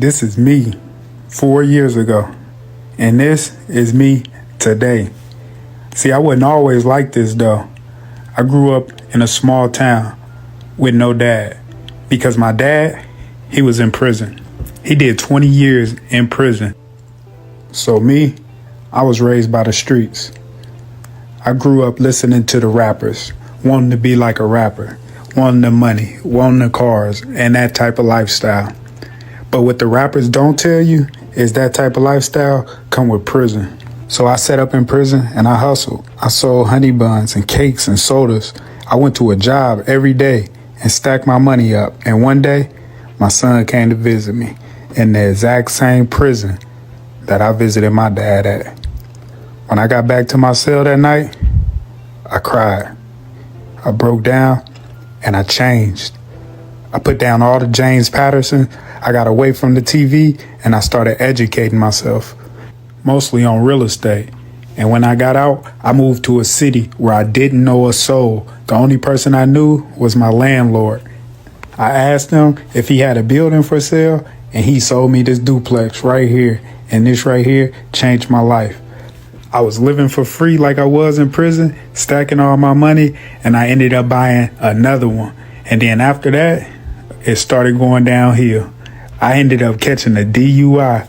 This is me 4 years ago, and this is me today. See, I wasn't always like this though. I grew up in a small town with no dad because my dad, he was in prison. He did 20 years in prison. So me, I was raised by the streets. I grew up listening to the rappers, wanting to be like a rapper, wanting the money, wanting the cars, and that type of lifestyle. But what the rappers don't tell you is that type of lifestyle come with prison. So I sat up in prison and I hustled. I sold honey buns and cakes and sodas. I went to a job every day and stacked my money up. And one day, my son came to visit me in the exact same prison that I visited my dad at. When I got back to my cell that night, I cried. I broke down and I changed. I put down all the James Patterson. I got away from the TV and I started educating myself, mostly on real estate. And when I got out, I moved to a city where I didn't know a soul. The only person I knew was my landlord. I asked him if he had a building for sale, and he sold me this duplex right here. And this right here changed my life. I was living for free like I was in prison, stacking all my money, and I ended up buying another one. And then after that, it started going downhill. I ended up catching a DUI.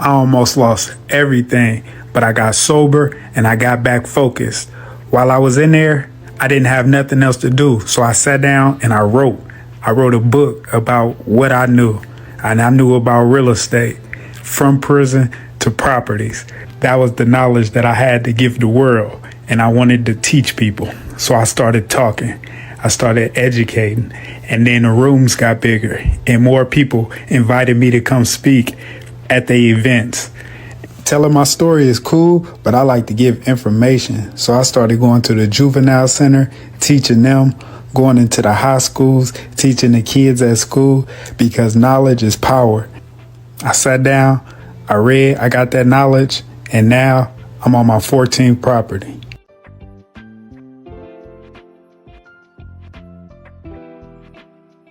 I almost lost everything, but I got sober and I got back focused. While I was in there, I didn't have nothing else to do. So I sat down and I wrote. I wrote a book about what I knew. And I knew about real estate, from prison to properties. That was the knowledge that I had to give the world. And I wanted to teach people. So I started talking. I started educating, and then the rooms got bigger and more people invited me to come speak at the events. Telling my story is cool, but I like to give information. So I started going to the juvenile center, teaching them, going into the high schools, teaching the kids at school, because knowledge is power. I sat down, I read, I got that knowledge, and now I'm on my 14th property.